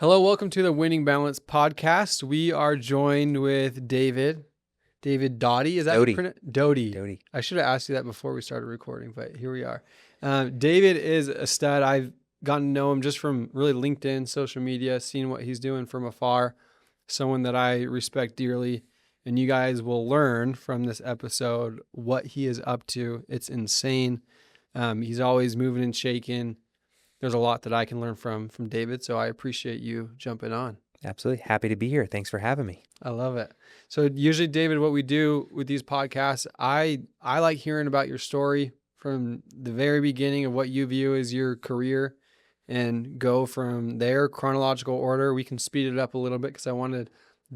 Hello, welcome to the Winning Balance podcast. We are joined with David Doty. Is that Doty. Doty? I should have asked you that before we started recording, but here we are. David is a stud. I've gotten to know him just from really LinkedIn, social media, seeing what he's doing from afar. Someone that I respect dearly, and you guys will learn from this episode what he is up to. It's insane. He's always moving and shaking. There's a lot that I can learn from David, so I appreciate you jumping on. Absolutely. Happy to be here. Thanks for having me. I love it. So usually, David, what we do with these podcasts, I like hearing about your story from the very beginning of what you view as your career and go from there, chronological order. We can speed it up a little bit because I want to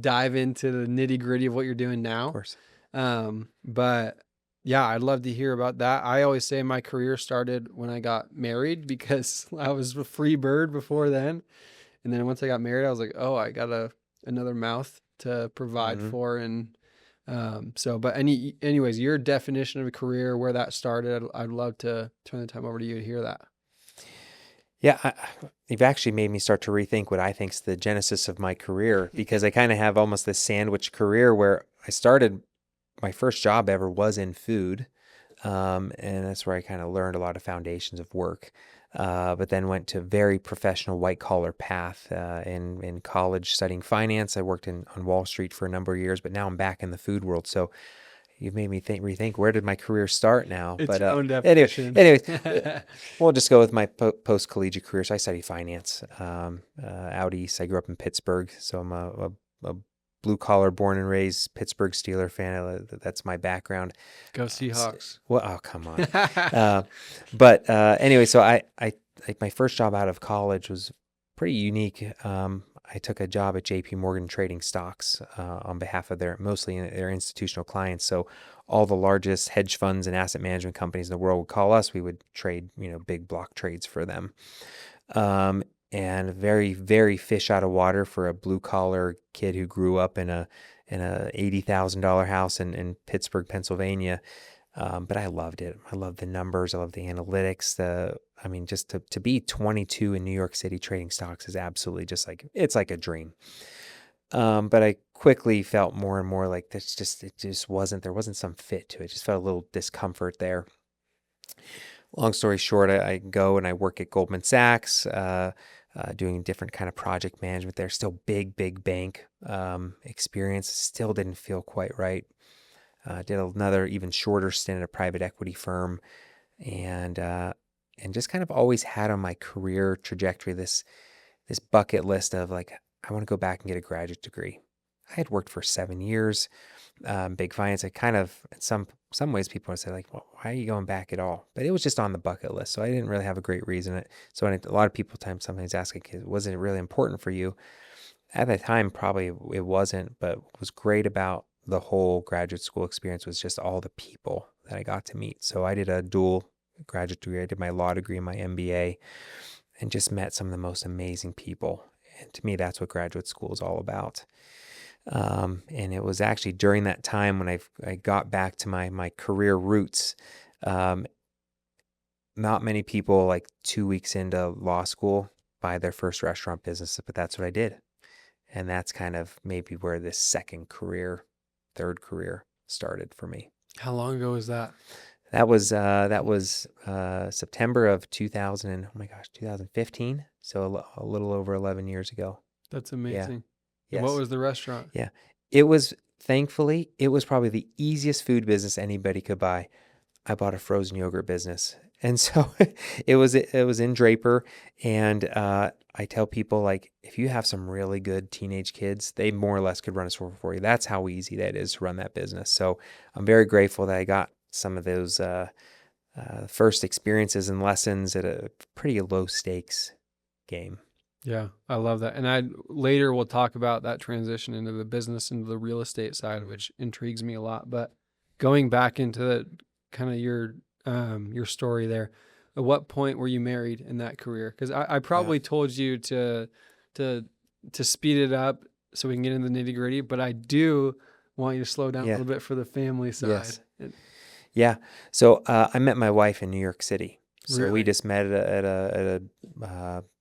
dive into the nitty gritty of what you're doing now. Of course. But yeah, I'd love to hear about that. I always say my career started when I got married because I was a free bird before then. And then once I got married, I was like, oh, I got another mouth to provide for. And but anyways, your definition of a career, where that started, I'd love to turn the time over to you to hear that. Yeah, you've actually made me start to rethink what I think is the genesis of my career, because I kind of have almost this sandwich career where I started. My first job ever was in food, and that's where I kind of learned a lot of foundations of work, but then went to a very professional white-collar path in college studying finance. I worked on Wall Street for a number of years, but now I'm back in the food world. So you've made me rethink, where did my career start now? It's your own definition. Anyways, we'll just go with my post-collegiate career. So I studied finance out east. I grew up in Pittsburgh, so I'm a blue-collar, born and raised Pittsburgh Steeler fan. That's my background. Go Seahawks. Well, oh, come on. But anyway, so I my first job out of college was pretty unique. I took a job at JP Morgan trading stocks on behalf of mostly their institutional clients. So all the largest hedge funds and asset management companies in the world would call us. We would trade, big block trades for them. And very, very fish out of water for a blue collar kid who grew up in a $80,000 house in Pittsburgh, Pennsylvania. But I loved it. I loved the numbers. I loved the analytics. Just to be 22 in New York City trading stocks is absolutely it's like a dream. But I quickly felt more and more like there wasn't some fit to it. It just felt a little discomfort there. Long story short, I go and I work at Goldman Sachs, doing different kind of project management there. Still big bank experience. Still didn't feel quite right. Did another even shorter stint at a private equity firm, and just kind of always had on my career trajectory this bucket list of like, I want to go back and get a graduate degree. I had worked for 7 years, big finance. I kind of, in some ways, people would say like, well, why are you going back at all? But it was just on the bucket list, so I didn't really have a great reason. So a lot of people sometimes ask, like, wasn't it really important for you? At that time, probably it wasn't, but what was great about the whole graduate school experience was just all the people that I got to meet. So I did a dual graduate degree. I did my law degree and my MBA, and just met some of the most amazing people. And to me, that's what graduate school is all about. And it was actually during that time when I got back to my career roots. Not many people, like 2 weeks into law school, buy their first restaurant business, but that's what I did. And that's kind of maybe where this third career started for me. How long ago was that? That was September of 2015. So a little over 11 years ago. That's amazing. Yeah. Yes. What was the restaurant? Yeah, it was probably the easiest food business anybody could buy. I bought a frozen yogurt business. And so it was in Draper. And I tell people, like, if you have some really good teenage kids, they more or less could run a store for you. That's how easy that is to run that business. So I'm very grateful that I got some of those first experiences and lessons at a pretty low stakes game. Yeah, I love that. And later we'll talk about that transition into the business, into the real estate side, which intrigues me a lot. But going back into kind of your story there, at what point were you married in that career? Because I probably told you to speed it up so we can get into the nitty gritty, but I do want you to slow down a little bit for the family side. Yes. Yeah. So I met my wife in New York City. So Really? we just met at a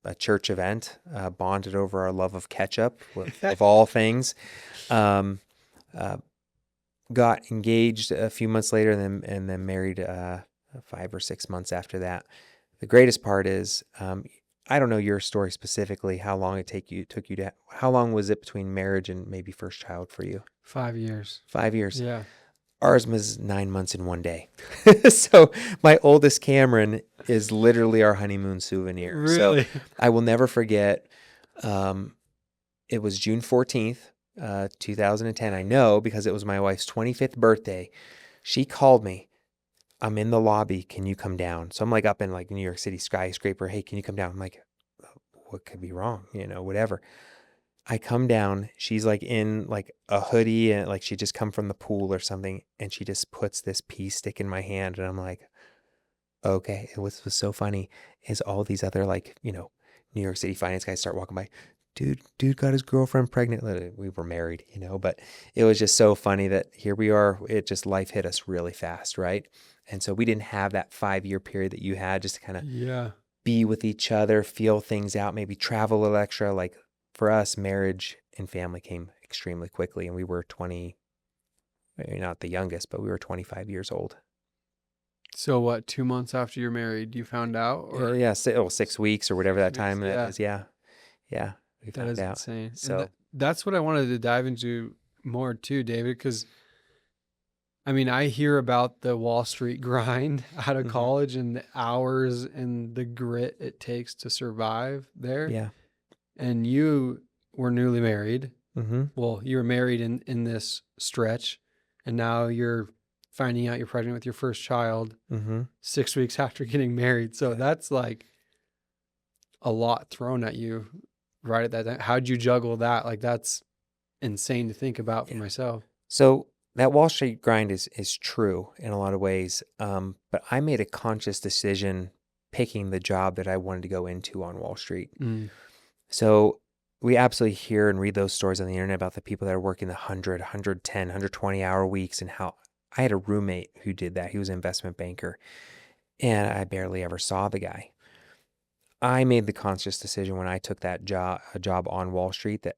a church event, bonded over our love of ketchup, of all things. Um, got engaged a few months later, and then married 5 or 6 months after that. The greatest part is, I don't know your story specifically, how long how long was it between marriage and maybe first child for you? 5 years. 5 years. Yeah. Ours was 9 months in one day. So my oldest Cameron is literally our honeymoon souvenir. So Really? I will never forget. It was June 14th, 2010. I know because it was my wife's 25th birthday. She called me. I'm in the lobby. Can you come down? So I'm like up in like New York City skyscraper. Hey, can you come down? I'm like, what could be wrong? Whatever. I come down. She's like in like a hoodie and like she just come from the pool or something. And she just puts this pea stick in my hand. And I'm like, okay. And what was so funny is all these other like, New York City finance guys start walking by. Dude got his girlfriend pregnant. We were married, but it was just so funny that here we are. Life hit us really fast, right? And so we didn't have that 5-year period that you had just to kind of Yeah. be with each other, feel things out, maybe travel a little extra. Like for us, marriage and family came extremely quickly. And we were 20, maybe not the youngest, but we were 25 years old. So what, 2 months after you're married, you found out? Or Yeah, 6 weeks or whatever that time yeah. is. Yeah. We That found is out. insane. So And that's what I wanted to dive into more too, David, because I mean, I hear about the Wall Street grind out of Mhm. college and the hours and the grit it takes to survive there. yeah. And you were newly married. Mm-hmm. Well, you were married in this stretch, and now you're finding out you're pregnant with your first child Mm-hmm. 6 weeks after getting married. So that's like a lot thrown at you right at that time. How'd you juggle that? Like that's insane to think about for Yeah. myself. So that Wall Street grind is true in a lot of ways. But I made a conscious decision picking the job that I wanted to go into on Wall Street. Mm. So we absolutely hear and read those stories on the internet about the people that are working the 100, 110, 120-hour weeks, and how I had a roommate who did that. He was an investment banker, and I barely ever saw the guy. I made the conscious decision when I took a job on Wall Street, that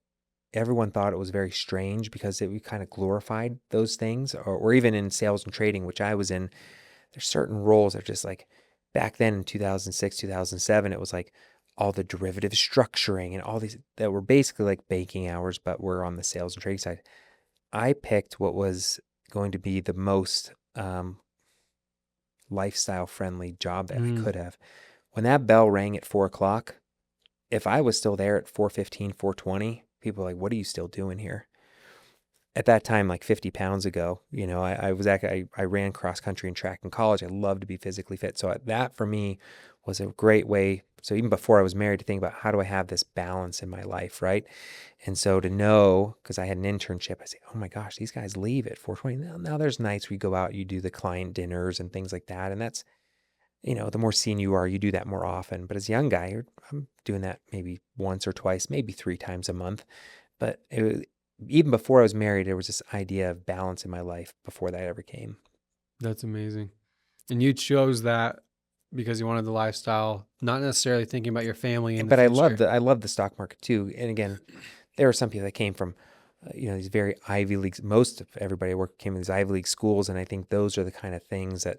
everyone thought it was very strange because we kind of glorified those things, or even in sales and trading, which I was in. There's certain roles that are just like, back then in 2006, 2007, it was like all the derivative structuring and all these that were basically like banking hours, but were on the sales and trading side. I picked what was going to be the most lifestyle friendly job that I could have. When that bell rang at 4 o'clock, if I was still there at 4:15, 4:20, people were like, what are you still doing here? At that time, like 50 pounds ago, I ran cross country and track in college. I loved to be physically fit. So that for me was a great way. So even before I was married, to think about how do I have this balance in my life, right? And so to know, because I had an internship, I say, oh my gosh, these guys leave at 4:20. Now there's nights we go out, you do the client dinners and things like that. And that's, the more senior you are, you do that more often. But as a young guy, I'm doing that maybe once or twice, maybe 3 times a month. But even before I was married, there was this idea of balance in my life before that ever came. That's amazing. And you chose that because you wanted the lifestyle, not necessarily thinking about your family in the But I future. love the stock market too. And again, there are some people that came from, these very Ivy Leagues. Most of everybody I worked came from these Ivy League schools, and I think those are the kind of things that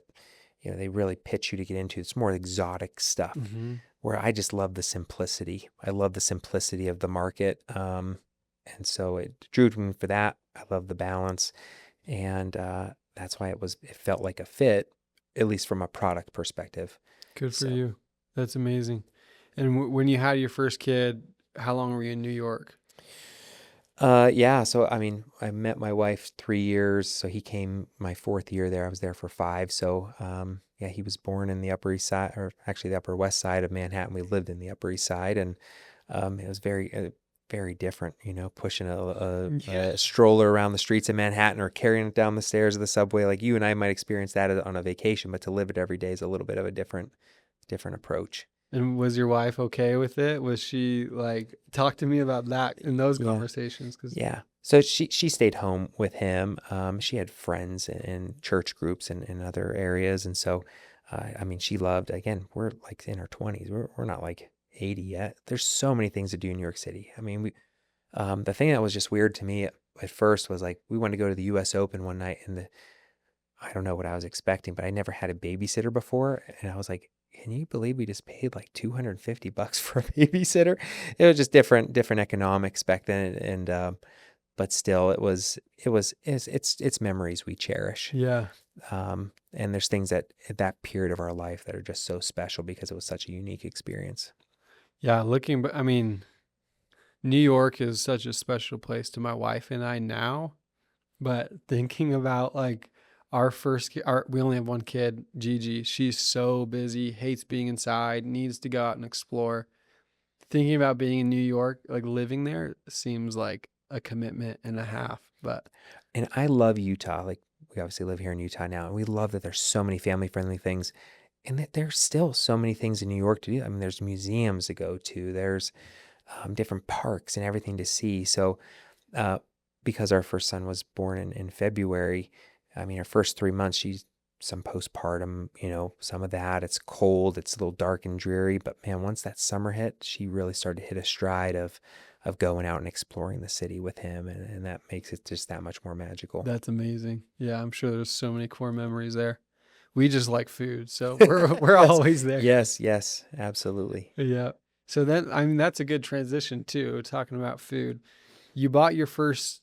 they really pitch you to get into. It's more exotic stuff, where I just love the simplicity. I love the simplicity of the market. And so it drew me for that. I love the balance. And that's why it felt like a fit, at least from a product perspective. Good for So, you. That's amazing. And when you had your first kid, how long were you in New York? yeah. So, I mean, I met my wife 3 years. So he came my 4th year there. I was there for 5. So, yeah, he was born in the Upper East Side, or actually the Upper West Side of Manhattan. We lived in the Upper East Side, and it was very different, pushing a stroller around the streets of Manhattan or carrying it down the stairs of the subway. Like you and I might experience that on a vacation, but to live it every day is a little bit of a different approach. And was your wife okay with it? Was she like, talk to me about that in those Yeah. conversations? Yeah. So she stayed home with him. She had friends in church groups and in other areas. And so, I mean, she loved, again, we're like in our 20s. We're not like 80 yet. There's so many things to do in New York City. I mean, the thing that was just weird to me at first was like we wanted to go to the U.S. Open one night, and I don't know what I was expecting, but I never had a babysitter before, and I was like, "Can you believe we just paid like $250 for a babysitter?" It was just different economics back then, and but still, it's memories we cherish. Yeah. And there's things that at that period of our life that are just so special because it was such a unique experience. Yeah. I mean, New York is such a special place to my wife and I now, but thinking about like our first kid, we only have one kid, Gigi. She's so busy, hates being inside, needs to go out and explore. Thinking about being in New York, like living there, seems like a commitment and a half. But And I love Utah. Like we obviously live here in Utah now, and we love that there's so many family friendly things, and that there's still so many things in New York to do. I mean, there's museums to go to, there's different parks and everything to see. So, uh, because our first son was born in February, I mean, our first 3 months, she's some postpartum, some of that. It's cold, it's a little dark and dreary, but man, once that summer hit, she really started to hit a stride of going out and exploring the city with him, and that makes it just that much more magical. that's amazing. Yeah, I'm sure there's so many core memories there. We just like food, so we're That's always there. yes, absolutely. Yeah. So then, I mean, that's a good transition too, talking about food. You bought your first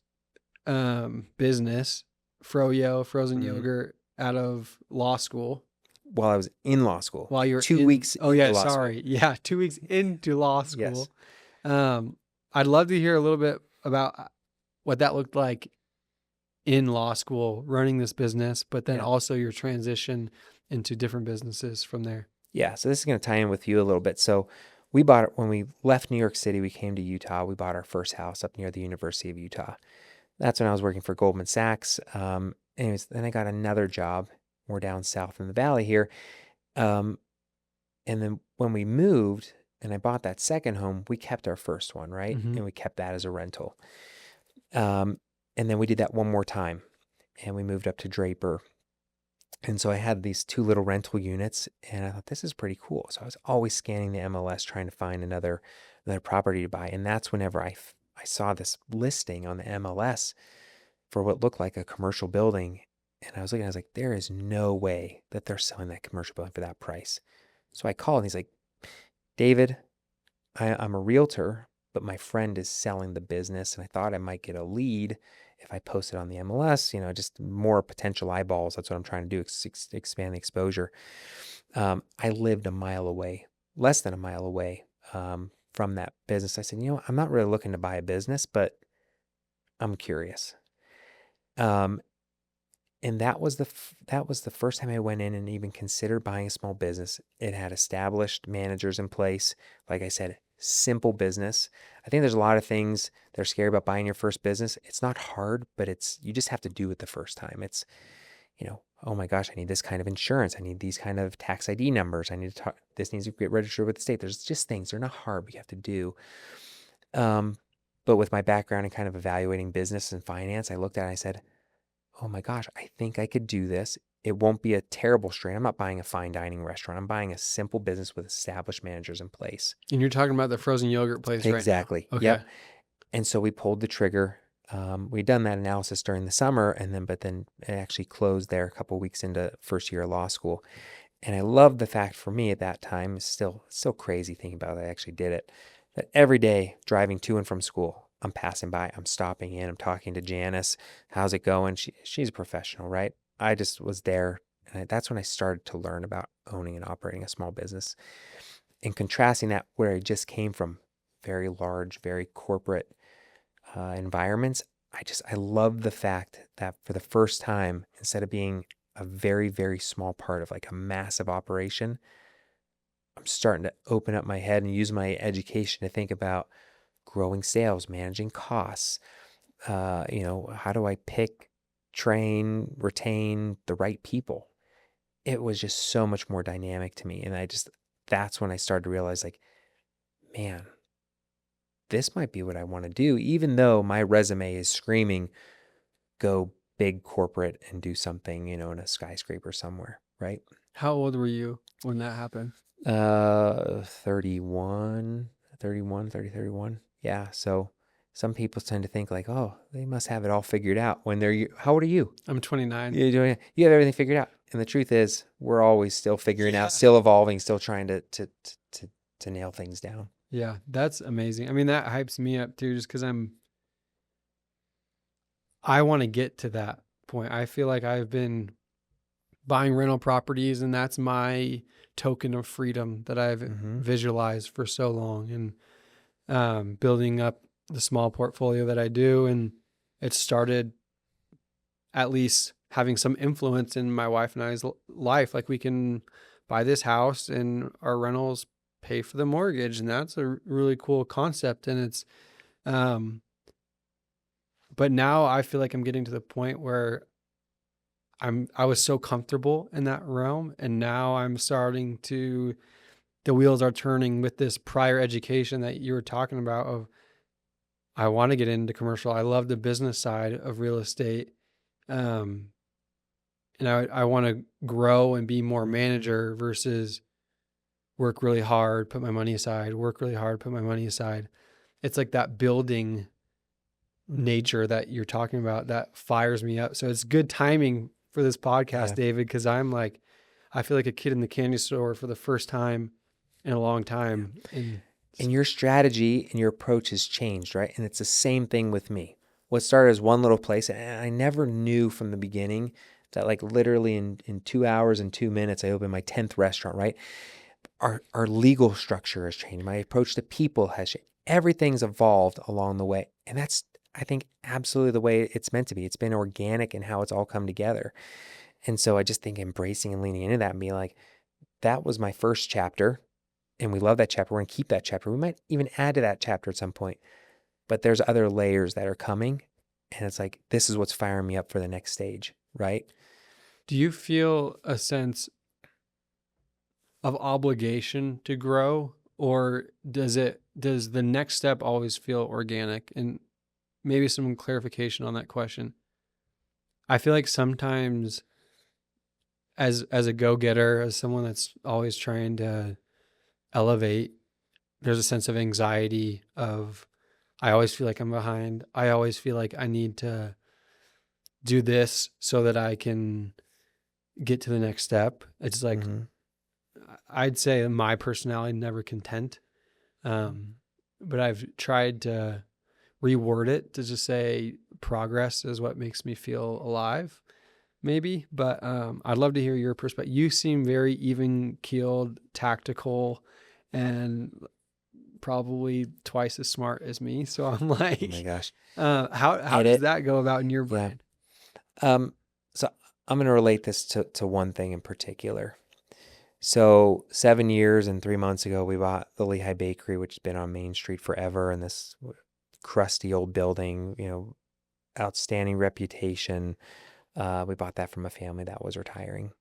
business, Froyo, frozen Mhm. yogurt, out of law school While I was in law school, while you were 2 in, weeks oh into yeah, law school. sorry. Yeah, 2 weeks into law Yes. school. I'd love to hear a little bit about what that looked like in law school, running this business, but then Yeah. also your transition into different businesses from there. Yeah, so this is going to tie in with you a little bit. So we bought it when we left New York City, we came to Utah. We bought our first house up near the University of Utah. That's when I was working for Goldman Sachs. Anyways, then I got another job. We're down south in the valley here. Um, and then when we moved and I bought that second home, we kept our first one, right? Mm-hmm. And we kept that as a rental. And then we did that one more time and we moved up to Draper. And so I had these two little rental units and I thought this is pretty cool. So I was always scanning the MLS trying to find another property to buy. And that's whenever I saw this listing on the MLS for what looked like a commercial building. And I was looking, I was like, there is no way that they're selling that commercial building for that price. So I called and he's like, David, I'm a realtor, but my friend is selling the business and I thought I might get a lead if I post it on the MLS, just more potential eyeballs. That's what I'm trying to do, expand the exposure. I lived a mile away, less than a mile away from that business. I said, I'm not really looking to buy a business, but I'm curious. And that was the first time I went in and even considered buying a small business. It had established managers in place. Like I said, simple business. I think there's a lot of things that are scary about buying your first business. It's not hard, but you just have to do it the first time. It's, oh my gosh, I need this kind of insurance. I need these kind of tax ID numbers. This needs to get registered with the state. There's just things. They're not hard, but you have to do. But with my background in kind of evaluating business and finance, I looked at it and I said, oh my gosh, I think I could do this. It won't be a terrible strain. I'm not buying a fine dining restaurant. I'm buying a simple business with established managers in place. And you're talking about the frozen yogurt place right now. Exactly. Okay. Yep. And so we pulled the trigger. We'd done that analysis during the summer, but then it actually closed there a couple of weeks into first year of law school. And I loved the fact for me at that time, it's still crazy thinking about it, I actually did it, that every day driving to and from school, I'm passing by, I'm stopping in, I'm talking to Janice. How's it going? She's a professional, right? I just was there. And that's when I started to learn about owning and operating a small business and contrasting that where I just came from, very large, very corporate environments. I love the fact that for the first time, instead of being a very, very small part of like a massive operation, I'm starting to open up my head and use my education to think about growing sales, managing costs. How do I pick, train, retain the right people? It was just so much more dynamic to me. And that's when I started to realize like, man, this might be what I want to do, even though my resume is screaming, go big corporate and do something, in a skyscraper somewhere, right? How old were you when that happened? 31, 31, 30, 31. Yeah. So some people tend to think like, oh, they must have it all figured out when how old are you? I'm 29. You have everything figured out. And the truth is we're always still figuring out, still evolving, still trying to nail things down. Yeah, that's amazing. I mean, that hypes me up too, just because I want to get to that point. I feel like I've been buying rental properties, and that's my token of freedom that I've Mm-hmm. visualized for so long, and building up the small portfolio that I do. And it started at least having some influence in my wife and I's life. Like, we can buy this house and our rentals pay for the mortgage. And that's a really cool concept. And um, but now I feel like I'm getting to the point where I was so comfortable in that realm. And now the wheels are turning with this prior education that you were talking about of, I want to get into commercial. I love the business side of real estate. Um, and I want to grow and be more manager versus work really hard, put my money aside, work really hard, put my money aside. It's like that building nature that you're talking about that fires me up. So it's good timing for this podcast, Yeah. David, because I feel like a kid in the candy store for the first time in a long time. And your strategy and your approach has changed, right? And it's the same thing with me. What started as one little place, and I never knew from the beginning that like literally in 2 hours and 2 minutes, I opened my 10th restaurant, right? Our legal structure has changed. My approach to people has changed. Everything's evolved along the way. And that's, I think, absolutely the way it's meant to be. It's been organic in how it's all come together. And so I just think embracing and leaning into that and being like, that was my first chapter. And we love that chapter. We're going to keep that chapter. We might even add to that chapter at some point. But there's other layers that are coming. And it's like, this is what's firing me up for the next stage, right? Do you feel a sense of obligation to grow, or does the next step always feel organic? And maybe some clarification on that question. I feel like sometimes as a go-getter, as someone that's always trying to elevate, there's a sense of anxiety of, I always feel like I'm behind. I always feel like I need to do this so that I can get to the next step. It's like, Mm-hmm. I'd say my personality never content. But I've tried to reword it to just say progress is what makes me feel alive, maybe. But I'd love to hear your perspective. You seem very even keeled, tactical, and probably twice as smart as me. So I'm Oh my like, gosh. how does that go about in your Yeah. brain? So I'm going to relate this to one thing in particular. So 7 years and 3 months ago, we bought the Lehi Bakery, which has been on Main Street forever, in this crusty old building, outstanding reputation. We bought that from a family that was retiring.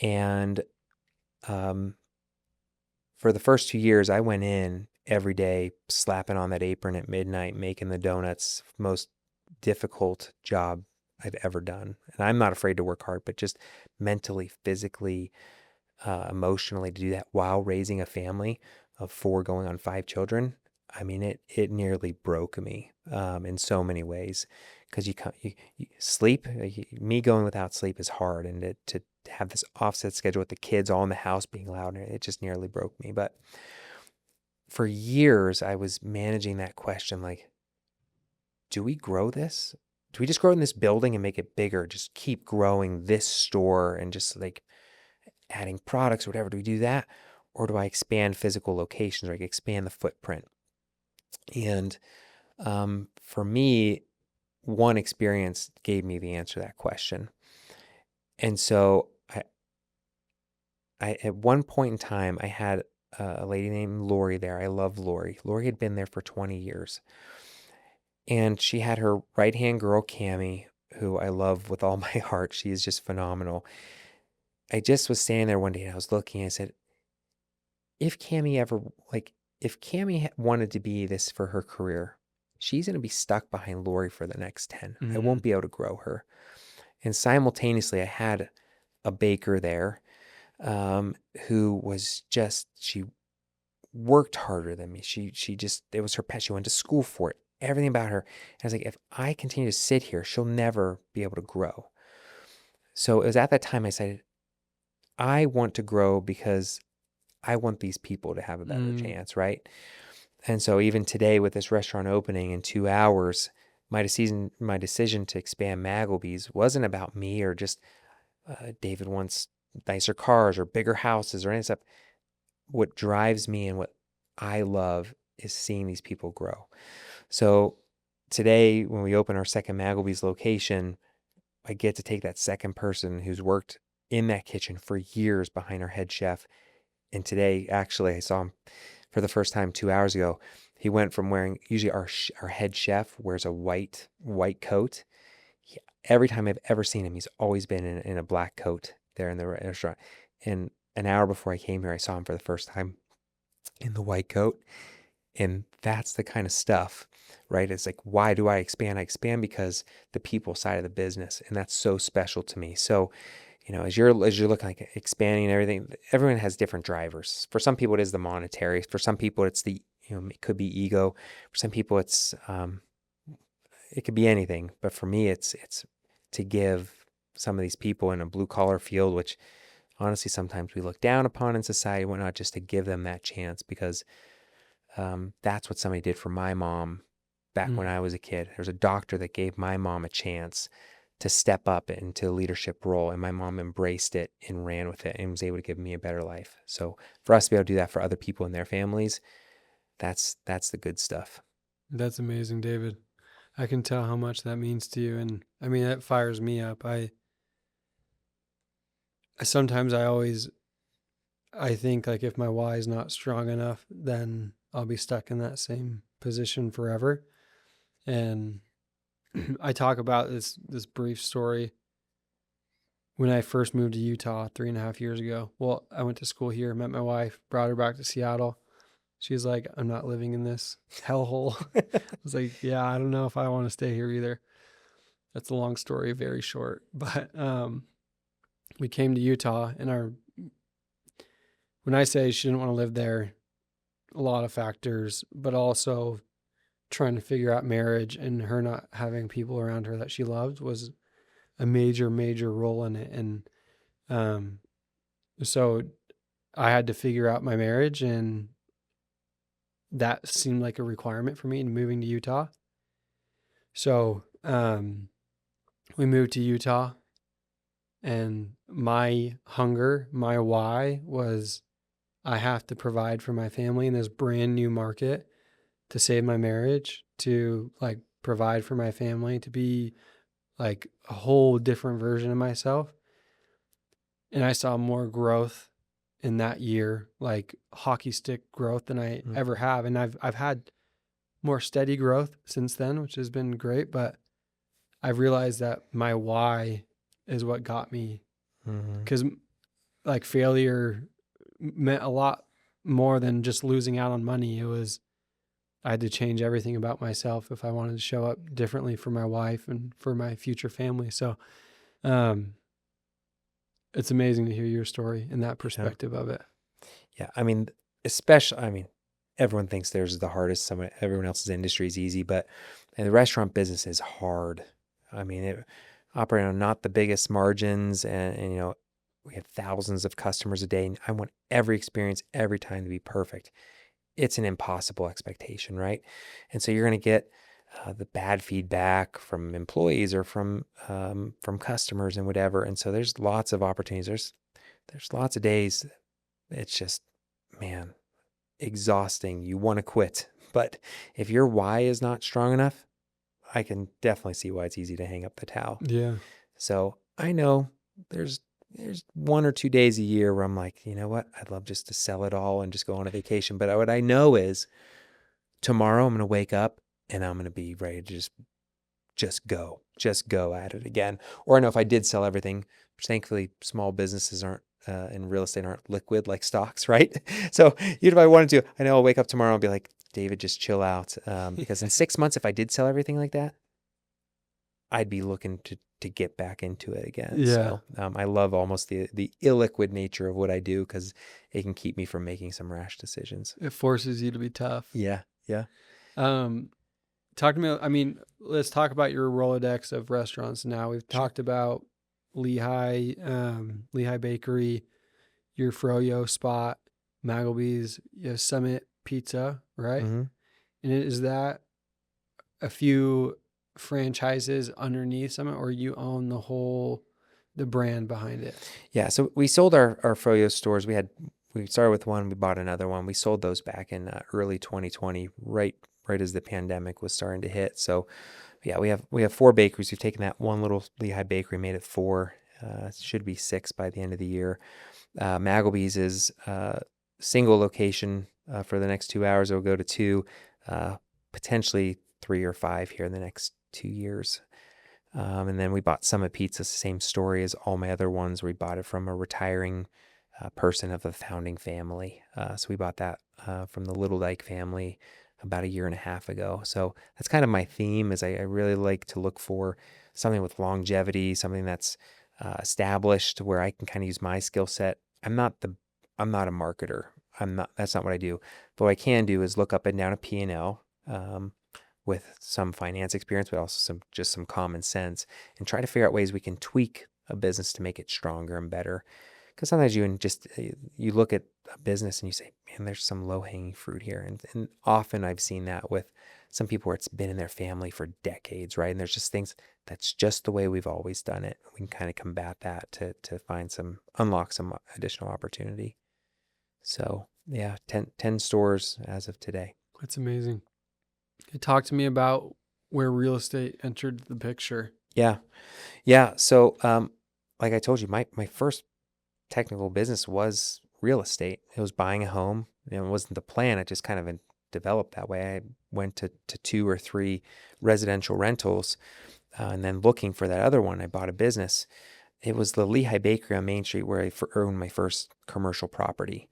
And for the first 2 years, I went in every day, slapping on that apron at midnight, making the donuts. Most difficult job I've ever done. And I'm not afraid to work hard, but just mentally, physically, emotionally to do that while raising a family of 4 going on 5 children. I mean, it nearly broke me in so many ways, because you sleep. Me going without sleep is hard, and to have this offset schedule with the kids all in the house being loud, it just nearly broke me. But for years, I was managing that question, like, do we grow this? Do we just grow in this building and make it bigger? Just keep growing this store and just like adding products or whatever? Do we do that? Or do I expand physical locations, or like expand the footprint? And for me, one experience gave me the answer to that question. And so I at one point in time, I had a lady named Lori there. I love Lori. Lori had been there for 20 years. And she had her right-hand girl, Cammie, who I love with all my heart. She is just phenomenal. I just was standing there one day and I was looking and I said, if Cammie ever, if Cammie wanted to be this for her career, she's going to be stuck behind Lori for the next 10. I won't be able to grow her. And simultaneously, I had a baker there who was just, she worked harder than me. She just, it was her passion. She went to school for it. Everything about her. And I was like, if I continue to sit here, she'll never be able to grow. So it was at that time I decided, I want to grow because I want these people to have a better chance, right? And so even today with this restaurant opening in 2 hours, my decision to expand Magleby's wasn't about me or just David wants nicer cars or bigger houses or any stuff. What drives me and what I love is seeing these people grow. So today, when we open our second Magleby's location, I get to take that second person who's worked in that kitchen for years behind our head chef. And today, actually, I saw him for the first time 2 hours ago. He went from wearing, usually our head chef wears a white coat. Every time I've ever seen him, he's always been in a black coat there in the restaurant. And an hour before I came here, I saw him for the first time in the white coat. And that's the kind of stuff, right? It's like, why do I expand? I expand because the people side of the business, and that's so special to me. So, as you're looking like expanding and everything, everyone has different drivers. For some people, it is the monetary. For some people, it's the, it could be ego. For some people, it's it could be anything. But for me, it's to give some of these people in a blue collar field, which honestly sometimes we look down upon in society, why not just to give them that chance, because that's what somebody did for my mom back when I was a kid. There's a doctor that gave my mom a chance to step up into a leadership role, and my mom embraced it and ran with it and was able to give me a better life. So for us to be able to do that for other people and their families, that's the good stuff. That's amazing, David. I can tell how much that means to you. And I mean, that fires me up. Sometimes I think like if my why is not strong enough, then I'll be stuck in that same position forever. And I talk about this brief story. When I first moved to Utah 3.5 years ago, well, I went to school here, met my wife, brought her back to Seattle. She's like, I'm not living in this hellhole. I was like, yeah, I don't know if I want to stay here either. That's a long story, very short. But we came to Utah, and when I say she didn't want to live there, a lot of factors, but also trying to figure out marriage and her not having people around her that she loved was a major, major role in it. And so I had to figure out my marriage, and that seemed like a requirement for me in moving to Utah. So we moved to Utah, and my hunger, my why was I have to provide for my family in this brand new market, to save my marriage, to like provide for my family, to be like a whole different version of myself. And I saw more growth in that year, like hockey stick growth, than I ever have. And I've had more steady growth since then, which has been great. But I've realized that my why is what got me, because like failure meant a lot more than just losing out on money. It was, I had to change everything about myself if I wanted to show up differently for my wife and for my future family. So it's amazing to hear your story and that perspective of it. Yeah. I mean, especially, everyone thinks theirs is the hardest. Everyone else's industry is easy, but the restaurant business is hard. It operating on not the biggest margins, and we have thousands of customers a day, and I want every experience every time to be perfect. It's an impossible expectation, right? And so you're going to get the bad feedback from employees or from customers and whatever. And so there's lots of opportunities. There's lots of days. It's just, man, exhausting. You want to quit. But if your why is not strong enough, I can definitely see why it's easy to hang up the towel. Yeah. So I know there's 1 or 2 days a year where I'm like, you know what? I'd love just to sell it all and just go on a vacation. But what I know is tomorrow I'm going to wake up and I'm going to be ready to just go at it again. Or I know if I did sell everything, which thankfully small businesses aren't in real estate aren't liquid like stocks, right? So even if I wanted to, I know I'll wake up tomorrow and be like, David, just chill out. Because in 6 months, if I did sell everything like that, I'd be looking to get back into it again. Yeah. So I love almost the illiquid nature of what I do because it can keep me from making some rash decisions. It forces you to be tough. Yeah. Yeah. Talk to me. I mean, let's talk about your Rolodex of restaurants now. We've talked about Lehi, Lehi Bakery, your Froyo spot, Magleby's, Summit Pizza, right? Mm-hmm. And is that a few franchises underneath Summit, or you own the brand behind it? Yeah. So we sold our Froyo stores. We started with one, we bought another one. We sold those back in early 2020, right as the pandemic was starting to hit. So yeah, we have 4 bakeries. We've taken that one little Lehi bakery, made it 4. It should be 6 by the end of the year. Magleby's is single location for the next 2 hours. It'll go to 2, potentially 3 or 5 here in the next 2 years. And then we bought Summit Pizza, same story as all my other ones. We bought it from a retiring person of the founding family. So we bought that from the Little Dyke family about 1.5 years ago. So that's kind of my theme is I really like to look for something with longevity, something that's established where I can kind of use my skill set. I'm not a marketer. That's not what I do. But what I can do is look up and down a P&L with some finance experience, but also some common sense, and try to figure out ways we can tweak a business to make it stronger and better. Because sometimes you look at a business and you say, man, there's some low-hanging fruit here. And often I've seen that with some people where it's been in their family for decades, right? And there's just things that's just the way we've always done it. We can kind of combat that to unlock some additional opportunity. So yeah, 10 stores as of today. That's amazing. Talk to me about where real estate entered the picture. Yeah. Yeah. So like I told you, my first technical business was real estate. It was buying a home. It wasn't the plan. It just kind of developed that way. I went to 2 or 3 residential rentals, and then looking for that other one, I bought a business. It was the Lehi Bakery on Main Street where I owned my first commercial property.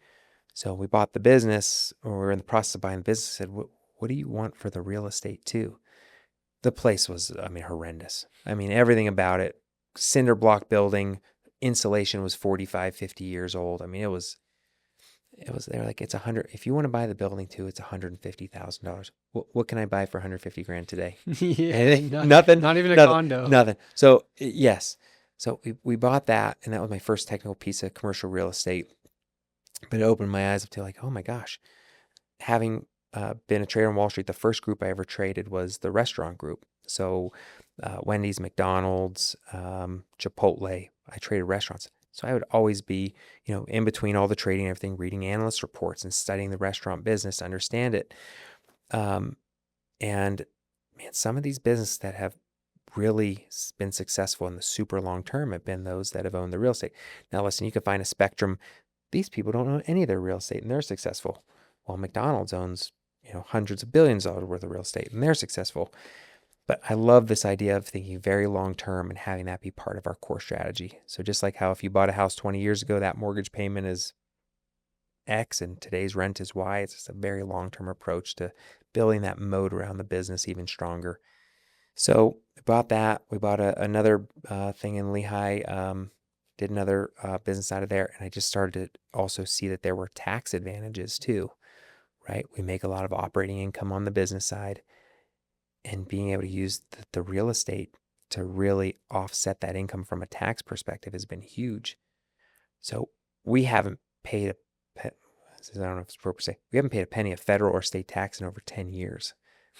So we bought the business, or we were in the process of buying the business. I said, what do you want for the real estate too? The place was, horrendous. Everything about it, cinder block building, insulation was 45, 50 years old. It was, they're like, it's 100. If you want to buy the building too, it's $150,000. What can I buy for 150 grand today? Yeah, anything? Nothing. Not even a condo. Nothing. So yes. So we bought that, and that was my first technical piece of commercial real estate. But it opened my eyes up to like, oh my gosh, having been a trader on Wall Street, the first group I ever traded was the restaurant group. So Wendy's, McDonald's, Chipotle, I traded restaurants. So I would always be, in between all the trading and everything, reading analyst reports and studying the restaurant business to understand it. And man, some of these businesses that have really been successful in the super long term have been those that have owned the real estate. Now, listen, you can find a spectrum. These people don't own any of their real estate and they're successful. Well, McDonald's owns, hundreds of billions of dollars worth of real estate and they're successful. But I love this idea of thinking very long term and having that be part of our core strategy. So just like how if you bought a house 20 years ago, that mortgage payment is X and today's rent is Y, it's just a very long-term approach to building that moat around the business even stronger. So we bought that. We bought another thing in Lehi, did another business out of there. And I just started to also see that there were tax advantages too, right? We make a lot of operating income on the business side, and being able to use the real estate to really offset that income from a tax perspective has been huge. So we haven't paid I don't know if it's appropriate to say, we haven't paid a penny of federal or state tax in over 10 years,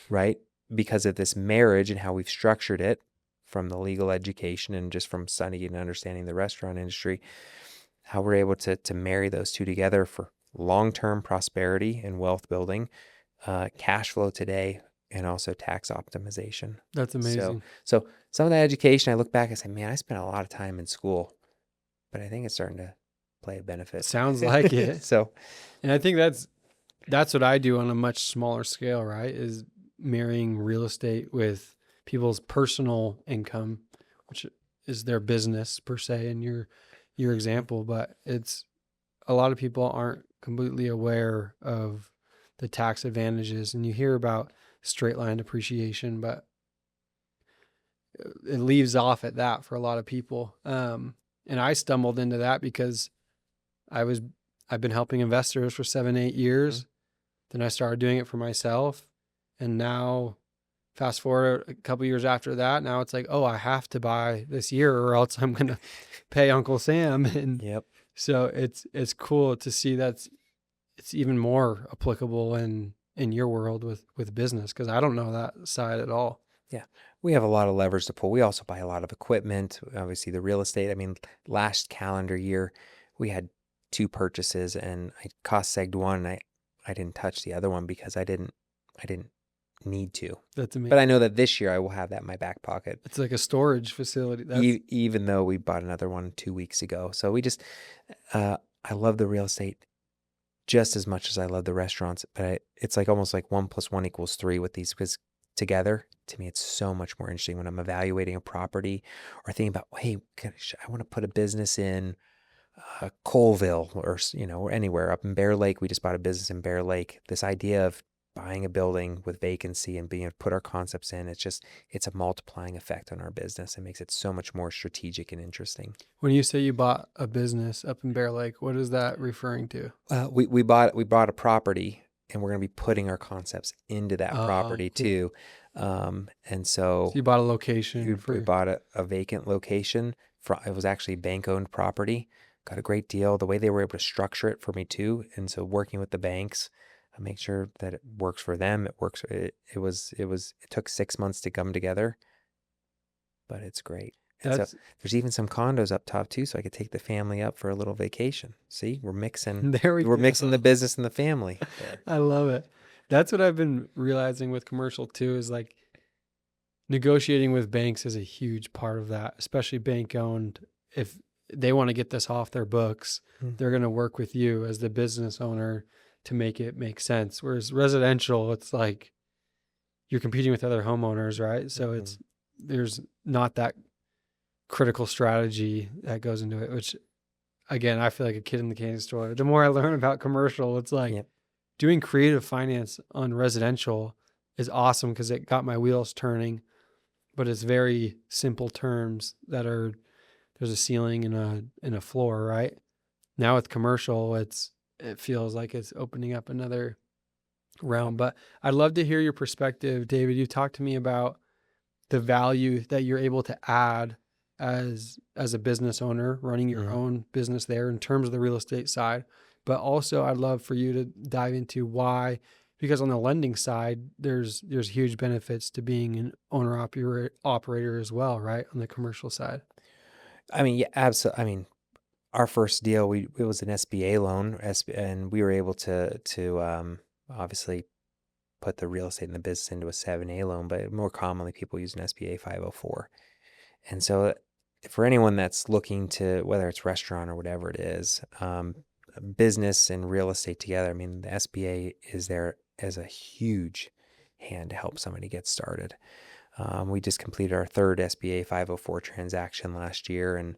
right? Because of this marriage and how we've structured it from the legal education and just from studying and understanding the restaurant industry, how we're able to marry those two together for long-term prosperity and wealth building, cash flow today, and also tax optimization. That's amazing. So some of that education, I look back and say, man, I spent a lot of time in school, but I think it's starting to play a benefit. Sounds like it. So, and I think that's what I do on a much smaller scale, right? Is marrying real estate with people's personal income, which is their business per se in your example, but it's a lot of people aren't completely aware of the tax advantages, and you hear about straight line depreciation, but it leaves off at that for a lot of people. And I stumbled into that because I've been helping investors for 7, 8 years. Then I started doing it for myself. And now fast forward a couple years after that, now it's like, oh, I have to buy this year or else I'm going to pay Uncle Sam. And Yep. so it's cool to see that it's even more applicable in your world with business, because I don't know that side at all. Yeah. We have a lot of levers to pull. We also buy a lot of equipment, obviously the real estate. I mean, last calendar year, we had 2 purchases and I cost segged one and I didn't touch the other one because I didn't need to. That's amazing. But I know that this year I will have that in my back pocket. It's like a storage facility. Even though we bought another one 2 weeks ago. So we just, I love the real estate just as much as I love the restaurants, but it's like almost like 1 + 1 = 3 with these, because together, to me, it's so much more interesting when I'm evaluating a property or thinking about, hey, I want to put a business in Colville or, or anywhere up in Bear Lake. We just bought a business in Bear Lake. This idea of buying a building with vacancy and being able to put our concepts in, it's a multiplying effect on our business. It makes it so much more strategic and interesting. When you say you bought a business up in Bear Lake, what is that referring to? We bought a property and we're going to be putting our concepts into that property cool. too. And so you bought a location. We bought a vacant location. It was actually bank-owned property. Got a great deal. The way they were able to structure it for me too. And so working with the banks, I make sure that it works for them. It works. It took 6 months to come together, but it's great. And so there's even some condos up top too, so I could take the family up for a little vacation. See, we're mixing. We're mixing the business and the family. I love it. That's what I've been realizing with commercial too, is like negotiating with banks is a huge part of that, especially bank owned. If they want to get this off their books, they're going to work with you as the business owner to make it make sense. Whereas residential, it's like you're competing with other homeowners, right? So there's not that critical strategy that goes into it, which again, I feel like a kid in the candy store. The more I learn about commercial, it's like doing creative finance on residential is awesome because it got my wheels turning, but it's very simple terms that are, there's a ceiling and a floor, right? Now with commercial, it feels like it's opening up another realm. But I'd love to hear your perspective, David. You talked to me about the value that you're able to add as a business owner running your own business there in terms of the real estate side. But also I'd love for you to dive into why, because on the lending side, there's huge benefits to being an owner operator as well, right? On the commercial side. I mean, yeah, absolutely. I mean, our first deal, it was an SBA loan, and we were able to obviously put the real estate in the business into a 7A loan, but more commonly people use an SBA 504. And so for anyone that's looking to, whether it's restaurant or whatever it is, business and real estate together, I mean, the SBA is there as a huge hand to help somebody get started. We just completed our 3rd SBA 504 transaction last year, and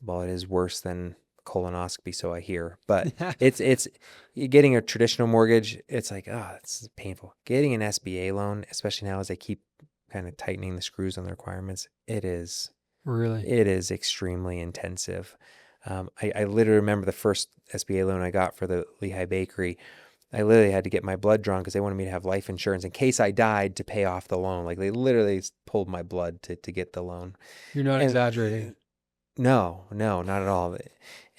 well, it is worse than colonoscopy, so I hear. But it's getting a traditional mortgage. It's like, it's painful. Getting an SBA loan, especially now as they keep kind of tightening the screws on the requirements, it is extremely intensive. I literally remember the first SBA loan I got for the Lehi bakery. I literally had to get my blood drawn because they wanted me to have life insurance in case I died to pay off the loan. Like they literally pulled my blood to get the loan. You're not exaggerating. No, not at all.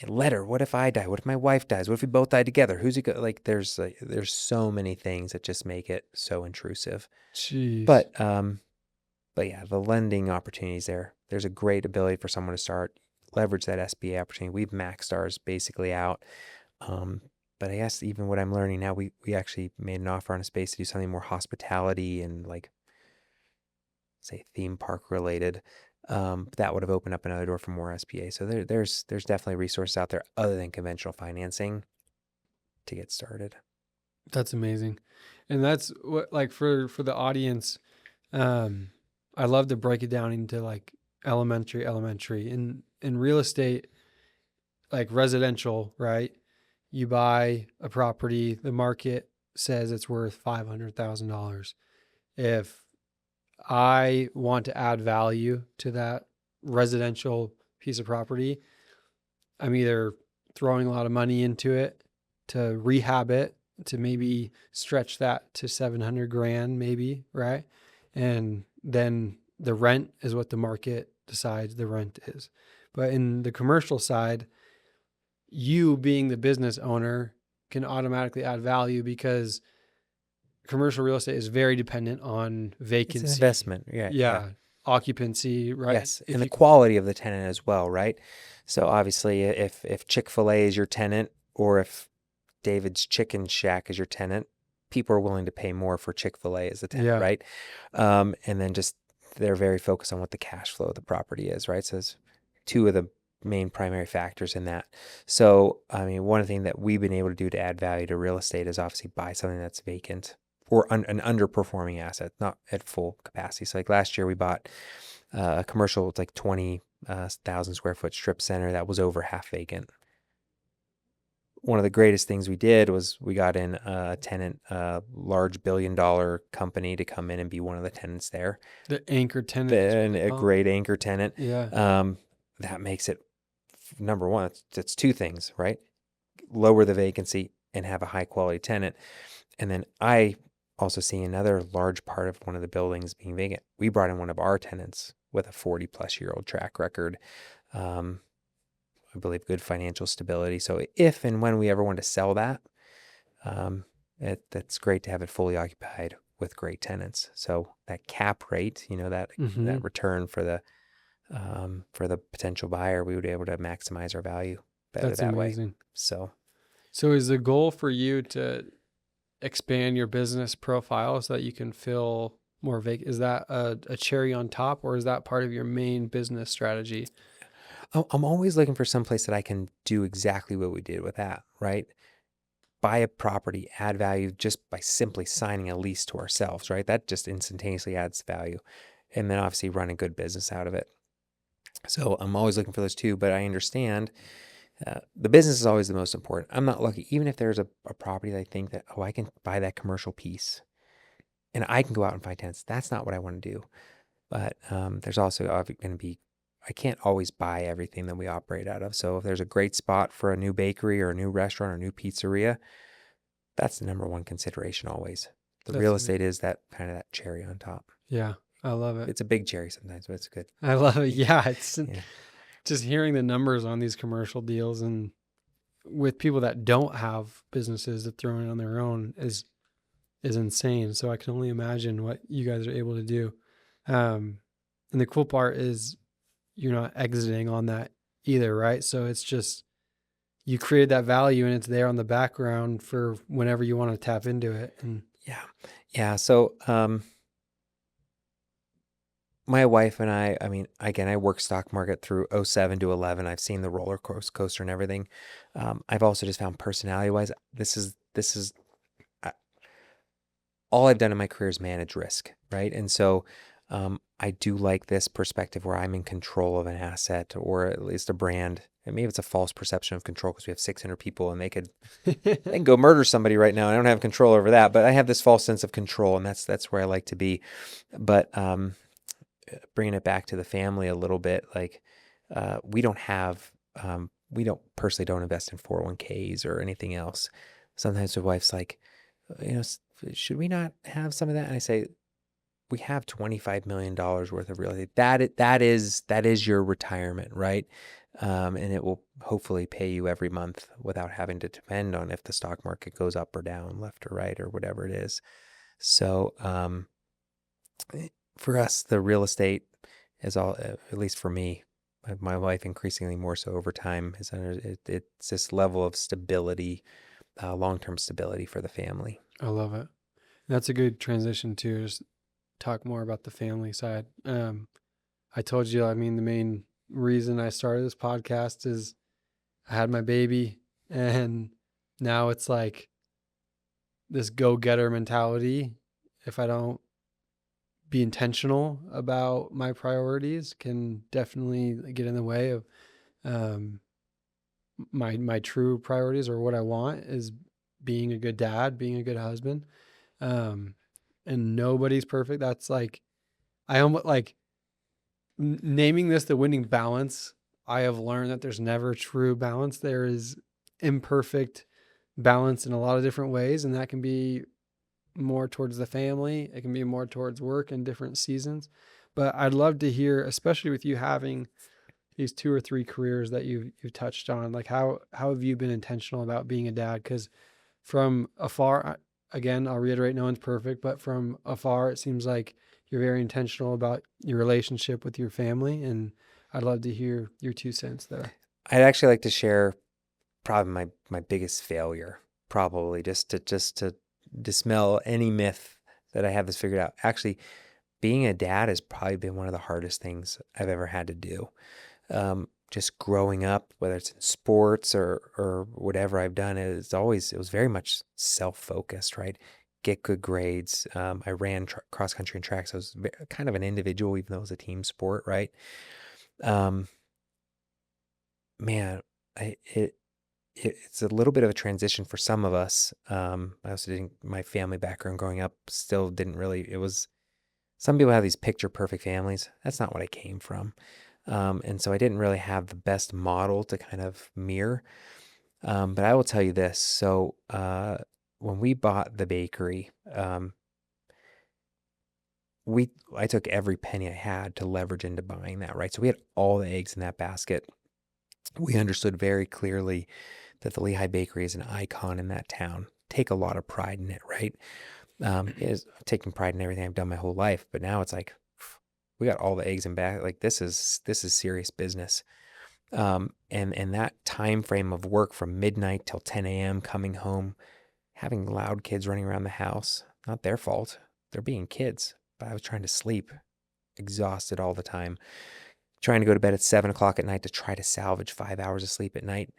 And letter, what if I die? What if my wife dies? What if we both die together? Who's it go? Like there's so many things that just make it so intrusive. Jeez. But yeah, the lending opportunities there's a great ability for someone to start leverage that SBA opportunity. We've maxed ours basically out. But I guess even what I'm learning now, we actually made an offer on a space to do something more hospitality and like, say, theme park related. That would have opened up another door for more SBA. So there's definitely resources out there other than conventional financing to get started. That's amazing. And that's what, like for the audience, I love to break it down into like elementary. In real estate, like residential, right? You buy a property, the market says it's worth $500,000. If I want to add value to that residential piece of property, I'm either throwing a lot of money into it to rehab it, to maybe stretch that to 700 grand, maybe, right? And then the rent is what the market decides the rent is. But in the commercial side, you being the business owner can automatically add value because commercial real estate is very dependent on It's vacancy. an investment. Yeah. Yeah. Occupancy, right? Yes. If And the you, quality of the tenant as well, right? So obviously if Chick-fil-A is your tenant, or if David's Chicken Shack is your tenant, people are willing to pay more for Chick-fil-A as a tenant, yeah, right? And then just they're very focused on what the cash flow of the property is, right? So it's two of the main primary factors in that. So, I mean, one thing that we've been able to do to add value to real estate is obviously buy something that's vacant or an underperforming asset, not at full capacity. So like last year we bought a commercial with like 20,000 square foot strip center that was over half vacant. One of the greatest things we did was we got in a tenant, a large billion-dollar company to come in and be one of the tenants there. the anchor tenant. And a great anchor tenant. Yeah. That makes it, number one, it's two things, right? Lower the vacancy and have a high quality tenant. And then I also see another large part of one of the buildings being vacant. We brought in one of our tenants with a 40-plus-year-old track record. I believe good financial stability. So if and when we ever want to sell that, that's great to have it fully occupied with great tenants. So that cap rate, that return for the potential buyer, we would be able to maximize our value better That's that amazing. way. So is the goal for you to expand your business profile so that you can fill more vacant? Is that a cherry on top, or is that part of your main business strategy? I'm always looking for some place that I can do exactly what we did with that, right? Buy a property, add value just by simply signing a lease to ourselves, right? That just instantaneously adds value. And then obviously run a good business out of it. So I'm always looking for those two, but I understand the business is always the most important. I'm not lucky. Even if there's a property that I think that, I can buy that commercial piece and I can go out and find tenants. That's not what I want to do. But there's also going to be, I can't always buy everything that we operate out of. So if there's a great spot for a new bakery or a new restaurant or a new pizzeria, that's the number one consideration always. The real estate is that kind of that cherry on top. Yeah, I love it. It's a big cherry sometimes, but it's good. I love it. Yeah, it's just hearing the numbers on these commercial deals and with people that don't have businesses that throw in on their own is insane. So I can only imagine what you guys are able to do. And the cool part is you're not exiting on that either, right? So it's just you created that value and it's there on the background for whenever you want to tap into it. And yeah. So my wife and I mean, again, I worked stock market through 07 to 11. I've seen the roller coaster and everything. I've also just found personality wise, this is all I've done in my career is manage risk, right? And so I do like this perspective where I'm in control of an asset or at least a brand. And maybe it's a false perception of control because we have 600 people and they can go murder somebody right now. I don't have control over that, but I have this false sense of control, and that's where I like to be. But bringing it back to the family a little bit, like we don't personally don't invest in 401ks or anything else. Sometimes my wife's like, should we not have some of that? And I say, we have $25 million worth of real estate. That is your retirement, right? And it will hopefully pay you every month without having to depend on if the stock market goes up or down, left or right, or whatever it is. So for us, the real estate is all, at least for me, my wife increasingly more so over time, it's this level of stability, long-term stability for the family. I love it. That's a good transition to just talk more about the family side. I told you, the main reason I started this podcast is I had my baby, and now it's like this go-getter mentality. If I don't be intentional about my priorities, can definitely get in the way of my true priorities, or what I want is being a good dad, being a good husband. And nobody's perfect. That's like I almost like naming this the winning balance. I have learned that there's never true balance. There is imperfect balance in a lot of different ways, and that can be more towards the family. It can be more towards work in different seasons. But I'd love to hear, especially with you having these 2 or 3 careers that you've touched on, like how have you been intentional about being a dad? Because from afar, again, I'll reiterate, no one's perfect, but from afar, it seems like you're very intentional about your relationship with your family, and I'd love to hear your 2 cents there. I'd actually like to share probably my biggest failure, probably just to dispel any myth that I have this figured out. Actually, being a dad has probably been one of the hardest things I've ever had to do. Just growing up, whether it's in sports or whatever I've done, it was very much self-focused, right? Get good grades. I ran cross country and track, so I was kind of an individual, even though it was a team sport, right? Um, man, it's a little bit of a transition for some of us. I also didn't, my family background growing up still didn't really, it was, some people have these picture perfect families. That's not what I came from. And so I didn't really have the best model to kind of mirror. But I will tell you this. So when we bought the bakery, I took every penny I had to leverage into buying that, right? So we had all the eggs in that basket. We understood very clearly that the Lehi Bakery is an icon in that town. Take a lot of pride in it, right? Is taking pride in everything I've done my whole life, but now it's like we got all the eggs in back. Like this is serious business. And that time frame of work from midnight till 10 a.m. coming home, having loud kids running around the house, not their fault. They're being kids, but I was trying to sleep, exhausted all the time, trying to go to bed at 7 o'clock at night to try to salvage 5 hours of sleep at night.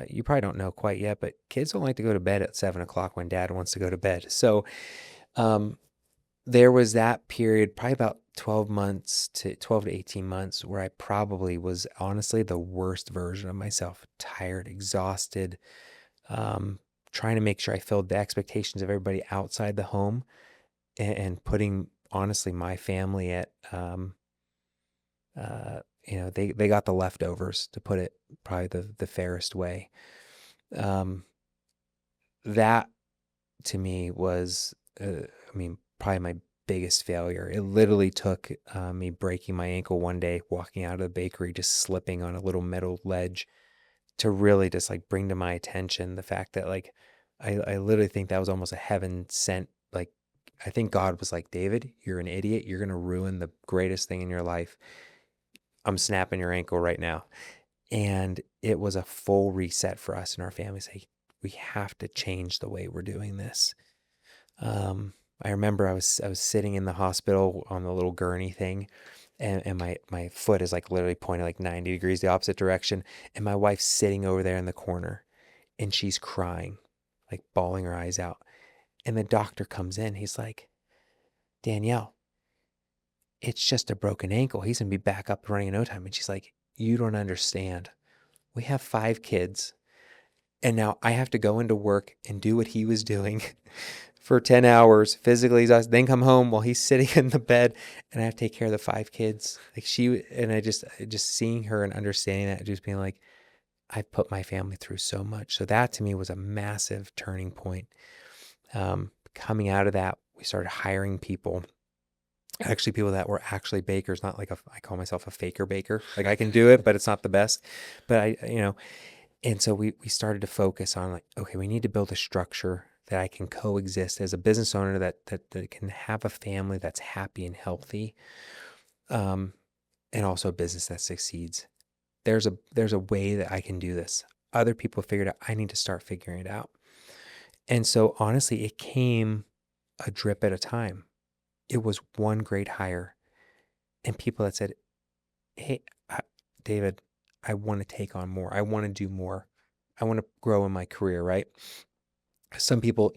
You probably don't know quite yet, but kids don't like to go to bed at 7 o'clock when dad wants to go to bed. So there was that period, probably about 12 to 18 months, where I probably was honestly the worst version of myself, tired, exhausted, trying to make sure I filled the expectations of everybody outside the home and putting honestly my family at, they got the leftovers, to put it probably the fairest way. That to me was, probably my biggest failure. It literally took me breaking my ankle one day, walking out of the bakery, just slipping on a little metal ledge, to really just like bring to my attention the fact that like, I literally think that was almost a heaven sent, like, I think God was like, David, you're an idiot. You're going to ruin the greatest thing in your life. I'm snapping your ankle right now. And it was a full reset for us and our families. Like, we have to change the way we're doing this. I remember I was sitting in the hospital on the little gurney thing, and my foot is like literally pointed like 90 degrees the opposite direction, and my wife's sitting over there in the corner, and she's crying, like bawling her eyes out. And the doctor comes in. He's like, Danielle, it's just a broken ankle. He's gonna be back up running in no time. And she's like, you don't understand. We have 5 kids. And now I have to go into work and do what he was doing for 10 hours, physically exhausted, then come home while he's sitting in the bed, and I have to take care of the 5 kids. Like I just seeing her and understanding that, just being like, I put my family through so much. So that to me was a massive turning point. Coming out of that, we started hiring people. Actually, people that were actually bakers, not like I call myself a faker baker. Like I can do it, but it's not the best. But and so we started to focus on like, okay, we need to build a structure that I can coexist as a business owner that can have a family that's happy and healthy, and also a business that succeeds. There's a way that I can do this. Other people figured out, I need to start figuring it out. And so honestly, it came a drip at a time. It was one great hire, and people that said, hey, David, I want to take on more. I want to do more. I want to grow in my career, right? Some people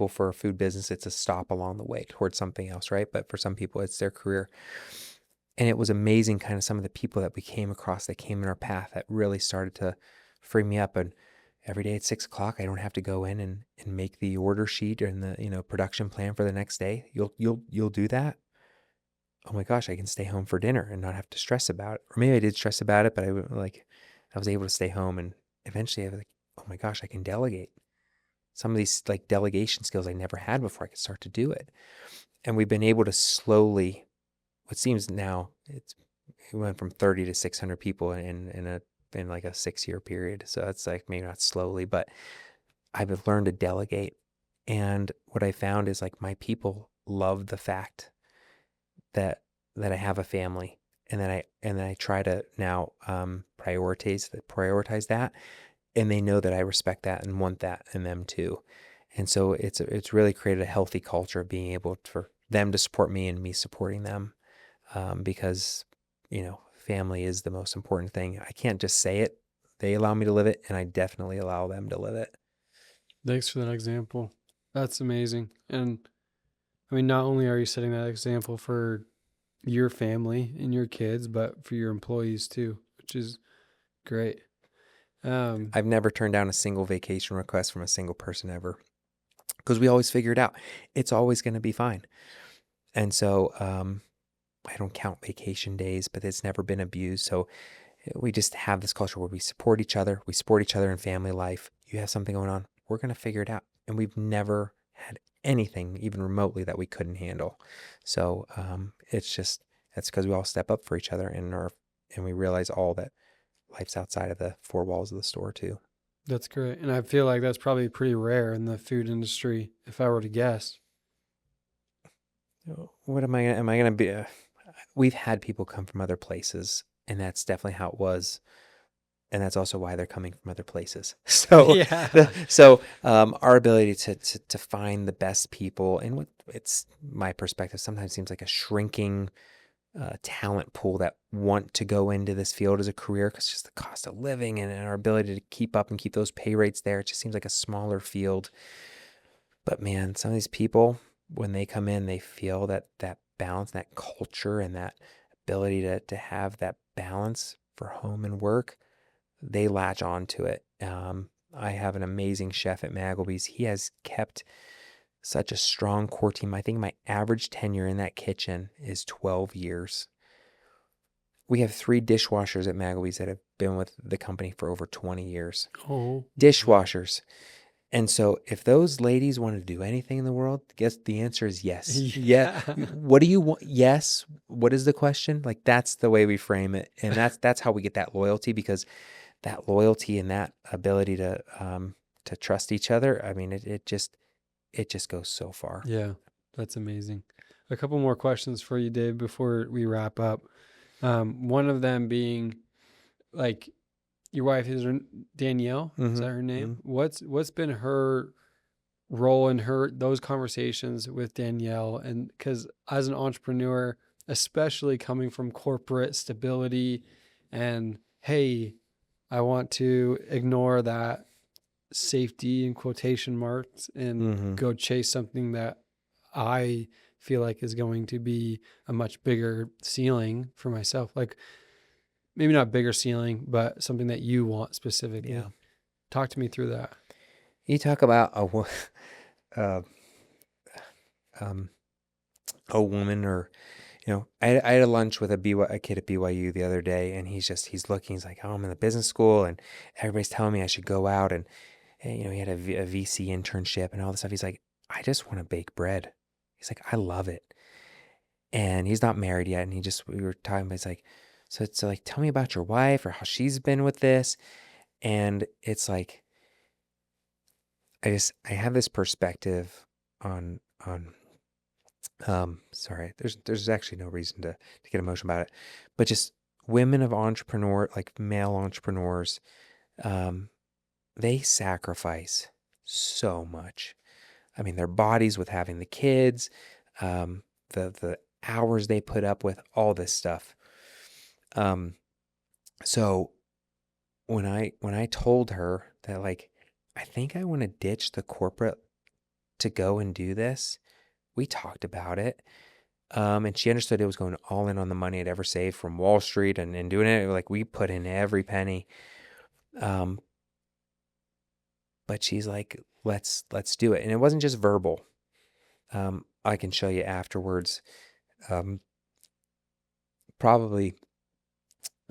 for a food business, it's a stop along the way towards something else, right? But for some people, it's their career. And it was amazing kind of some of the people that we came across that came in our path that really started to free me up. And every day at 6 o'clock, I don't have to go in and make the order sheet and the, production plan for the next day. You'll do that. oh my gosh, I can stay home for dinner and not have to stress about it. Or maybe I did stress about it, but I was able to stay home, and eventually I was like, oh my gosh, I can delegate. Some of these like delegation skills I never had before, I could start to do it. And we've been able to slowly, what seems now, it went from 30 to 600 people in like a 6-year period. So it's like maybe not slowly, but I've learned to delegate. And what I found is like my people love the fact that I have a family, and then I try to now prioritize that, and they know that I respect that and want that in them too. And so it's really created a healthy culture of being able for them to support me and me supporting them, because family is the most important thing. I can't just say it. They allow me to live it, and I definitely allow them to live it. Thanks for that example. That's amazing. And I mean, not only are you setting that example for your family and your kids, but for your employees too, which is great. I've never turned down a single vacation request from a single person ever, because we always figure it out. It's always going to be fine. And so I don't count vacation days, but it's never been abused. So we just have this culture where we support each other. We support each other in family life. You have something going on, we're going to figure it out. And we've never had anything even remotely that we couldn't handle. So that's because we all step up for each other, and we realize all that life's outside of the four walls of the store too. That's great. And I feel like that's probably pretty rare in the food industry, if I were to guess. What am I going to be? We've had people come from other places, and that's definitely how it was. And that's also why they're coming from other places. So, Yeah. Our ability to find the best people, and what it's my perspective sometimes seems like a shrinking talent pool that want to go into this field as a career, because just the cost of living and our ability to keep up and keep those pay rates there, it just seems like a smaller field. But man, some of these people, when they come in, they feel that balance, that culture, and that ability to have that balance for home and work, they latch on to it. I have an amazing chef at Magleby's. He has kept such a strong core team. I think my average tenure in that kitchen is 12 years. We have 3 dishwashers at Magleby's that have been with the company for over 20 years. Oh. Dishwashers. And so if those ladies want to do anything in the world, guess the answer is yes. Yeah. What do you want? Yes. What is the question? Like, that's the way we frame it. And that's how we get that loyalty, because that loyalty and that ability to trust each other, I mean, it just goes so far. Yeah, that's amazing. A couple more questions for you, Dave, before we wrap up. One of them being, like, your wife is Danielle. Is that her name? What's been her role in those conversations with Danielle? And because as an entrepreneur, especially coming from corporate stability, and hey, I want to ignore that safety in quotation marks and go chase something that I feel like is going to be a much bigger ceiling for myself. Like, maybe not bigger ceiling, but something that you want specifically. Yeah. Talk to me through that. You talk about a woman, or I had a lunch with a kid at BYU the other day, and he's looking. He's like, oh, I'm in the business school, and everybody's telling me I should go out, and he had a VC internship and all this stuff. He's like, I just want to bake bread. He's like, I love it. And he's not married yet, and we were talking, but he's like, so it's like, tell me about your wife or how she's been with this. And it's like, I have this perspective on sorry, there's actually no reason to get emotional about it, but just women of like male entrepreneurs, they sacrifice so much. I mean, their bodies with having the kids, the hours they put up with, all this stuff. So when I told her that, like, I think I want to ditch the corporate to go and do this, we talked about it. And she understood it was going all in on the money I'd ever saved from Wall Street and doing it. Like, we put in every penny. But she's like, let's do it. And it wasn't just verbal. I can show you afterwards. probably,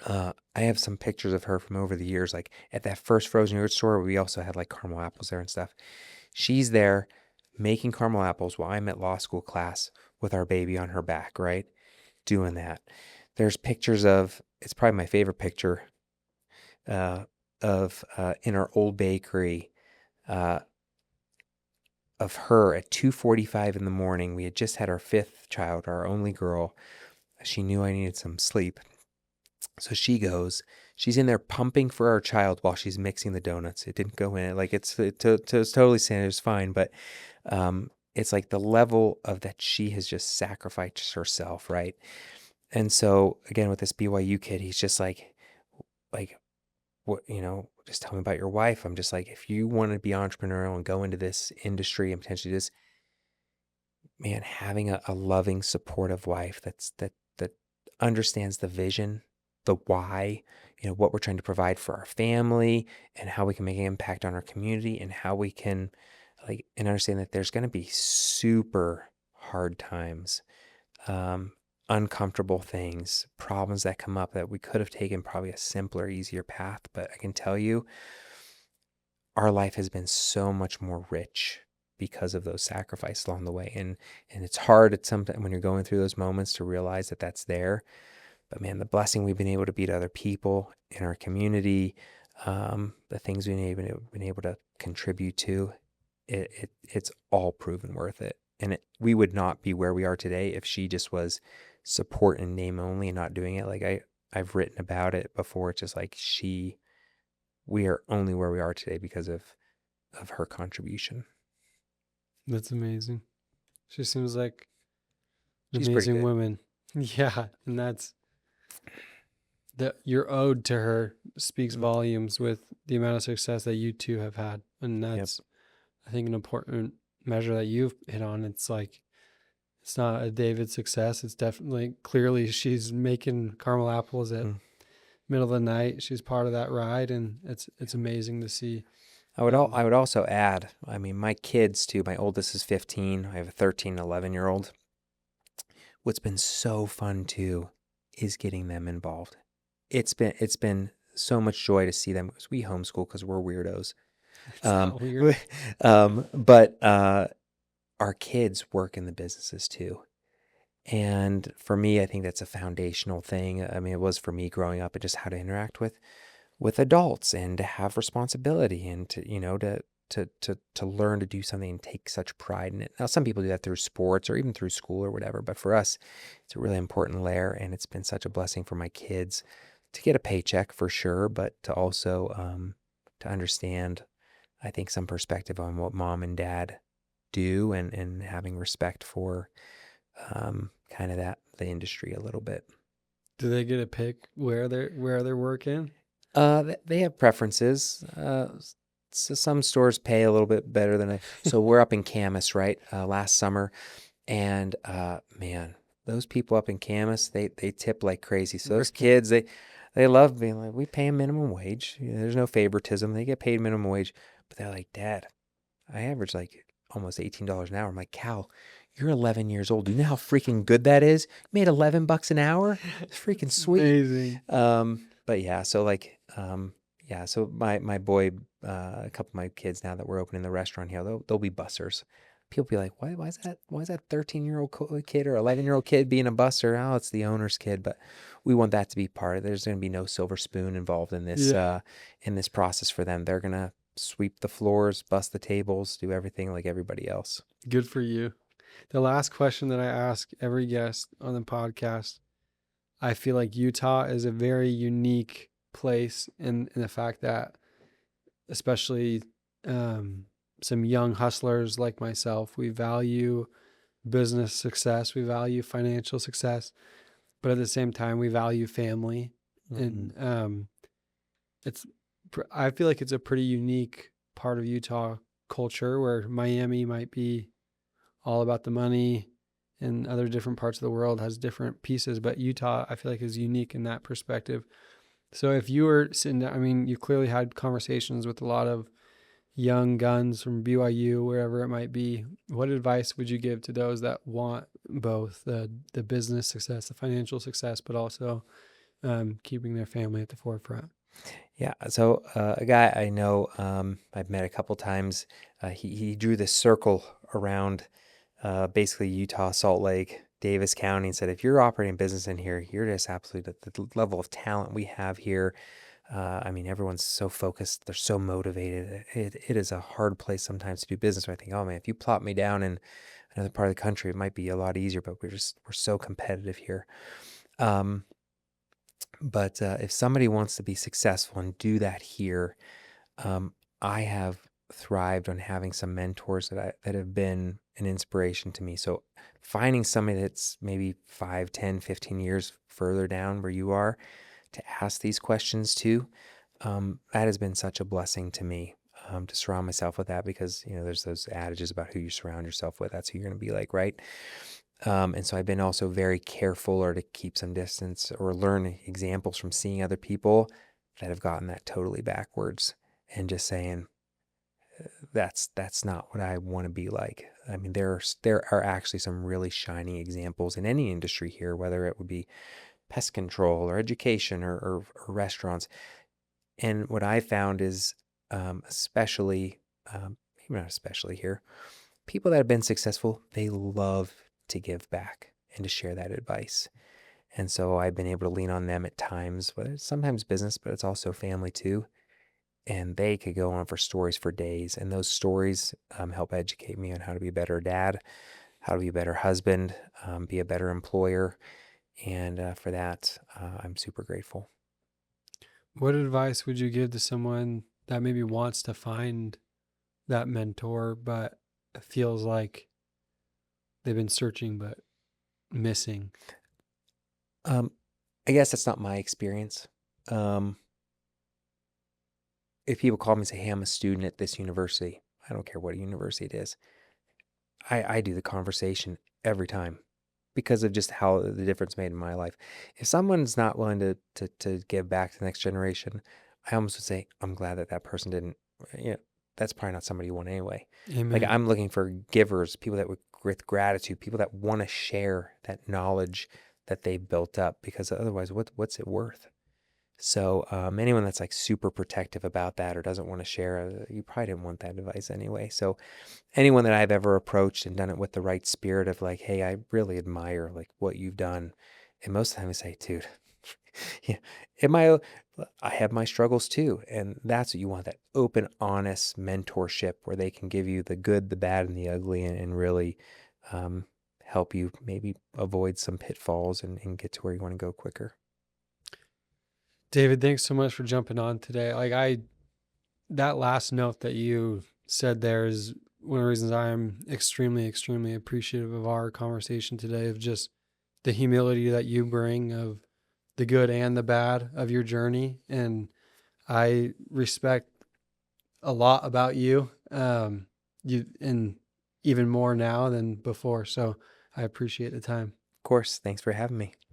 I have some pictures of her from over the years, like at that first frozen yogurt store. We also had like caramel apples there and stuff. She's there making caramel apples while I'm at law school class with our baby on her back, right? Doing that. There's pictures of, it's probably my favorite picture, of in our old bakery, of her at 2:45 in the morning. We had just had our 5th child, our only girl. She knew I needed some sleep. So she's in there pumping for our child while she's mixing the donuts. It didn't go in it. Like it's totally sanitary, it's fine. But it's like the level of that she has just sacrificed herself, right? And so again, with this BYU kid, he's just like, what, just tell me about your wife. I'm just like, if you want to be entrepreneurial and go into this industry and potentially just, man, having a loving, supportive wife that understands the vision, the why, what we're trying to provide for our family and how we can make an impact on our community and how we can and understand that there's going to be super hard times, uncomfortable things, problems that come up that we could have taken probably a simpler, easier path. But I can tell you, our life has been so much more rich because of those sacrifices along the way. And it's hard at some time when you're going through those moments to realize that that's there. But man, the blessing we've been able to be to other people in our community, the things we've been able to contribute to, it's all proven worth it. And we would not be where we are today if she just was support in name only and not doing it. Like I've written about it before. It's just like we are only where we are today because of her contribution. That's amazing. She seems like an She's pretty amazing good. woman. Yeah, and that's that you're owed to her speaks volumes with the amount of success that you two have had, and that's I think an important measure that you've hit on. It's like it's not a David success. It's definitely clearly she's making caramel apples at middle of the night. She's part of that ride, and it's amazing to see. I would also add, I mean, my kids too. My oldest is 15. I have a 13, 11-year-old. What's been so fun too is getting them involved. It's been so much joy to see them because we homeschool because we're weirdos. It's not weird. But our kids work in the businesses too. And for me, I think that's a foundational thing. I mean, it was for me growing up and just how to interact with adults and to have responsibility and to learn to do something and take such pride in it. Now, some people do that through sports or even through school or whatever, but for us, it's a really important layer, and it's been such a blessing for my kids to get a paycheck for sure, but to also to understand, I think, some perspective on what mom and dad do and having respect for kind of the industry a little bit. Do they get to pick where they're working? They have preferences. So some stores pay a little bit better than so we're up in Camas, right? Last summer, and man, those people up in Camas, they tip like crazy. So those kids, they love being like, we pay a minimum wage. There's no favoritism. They get paid minimum wage, but they're like, Dad, I average like almost $18 an hour. I'm like, Cal, you're 11 years old. Do you know how freaking good that is? You made $11 an hour. It's freaking sweet. Amazing. But yeah, so like, so my boy, a couple of my kids now that we're opening the restaurant here, they'll be bussers. People be like, why is that 13-year-old kid or 11-year-old kid being a busser? Oh, it's the owner's kid. But we want that to be part of it. There's going to be no silver spoon involved in this, in this process for them. They're going to sweep the floors, bust the tables, do everything like everybody else. Good for you. The last question that I ask every guest on the podcast, I feel like Utah is a very unique place in the fact that, especially some young hustlers like myself, we value business success, we value financial success, but at the same time, we value family. Mm-hmm. And I feel like it's a pretty unique part of Utah culture where Miami might be all about the money and other different parts of the world has different pieces, but Utah, I feel like, is unique in that perspective. So if you were sitting down, I mean, you clearly had conversations with a lot of young guns from BYU, wherever it might be. What advice would you give to those that want both the business success, the financial success, but also keeping their family at the forefront. Yeah. So a guy I know, I've met a couple times. He drew this circle around basically Utah, Salt Lake, Davis County, and said, if you're operating a business in here, you're just absolutely the level of talent we have here. I mean, everyone's so focused. They're so motivated. It is a hard place sometimes to do business. Where I think, oh man, if you plop me down in another part of the country, it might be a lot easier, but we're so competitive here. But if somebody wants to be successful and do that here, I have thrived on having some mentors that have been an inspiration to me. So finding somebody that's maybe 5, 10, 15 years further down where you are to ask these questions to, that has been such a blessing to me, to surround myself with that, because, there's those adages about who you surround yourself with. That's who you're going to be like, right? And so I've been also very careful, or to keep some distance, or learn examples from seeing other people that have gotten that totally backwards, and just saying, that's not what I want to be like. I mean, there are actually some really shining examples in any industry here, whether it would be pest control or education or restaurants. And what I found is, especially, maybe not especially here, people that have been successful, they love to give back and to share that advice. And so I've been able to lean on them at times, whether it's sometimes business, but it's also family too. And they could go on for stories for days. And those stories help educate me on how to be a better dad, how to be a better husband, be a better employer. And for that, I'm super grateful. What advice would you give to someone that maybe wants to find that mentor, but feels like they've been searching but missing? I guess that's not my experience. If people call me and say, hey, I'm a student at this university, I don't care what university it is, I do the conversation every time, because of just how the difference made in my life. If someone's not willing to give back to the next generation, I almost would say, I'm glad that person didn't, that's probably not somebody you want anyway. Like, Amen. I'm looking for givers, people that with gratitude, people that want to share that knowledge that they've built up, because otherwise, what's it worth? So anyone that's like super protective about that or doesn't want to share, you probably didn't want that advice anyway. So anyone that I've ever approached and done it with the right spirit of like, hey, I really admire like what you've done. And most of the time I say, dude, yeah, I have my struggles too. And that's what you want, that open, honest mentorship where they can give you the good, the bad, and the ugly, and really help you maybe avoid some pitfalls and get to where you want to go quicker. David, thanks so much for jumping on today. That last note that you said there is one of the reasons I am extremely, extremely appreciative of our conversation today, of just the humility that you bring, of the good and the bad of your journey. And I respect a lot about you, and even more now than before. So I appreciate the time. Of course, thanks for having me.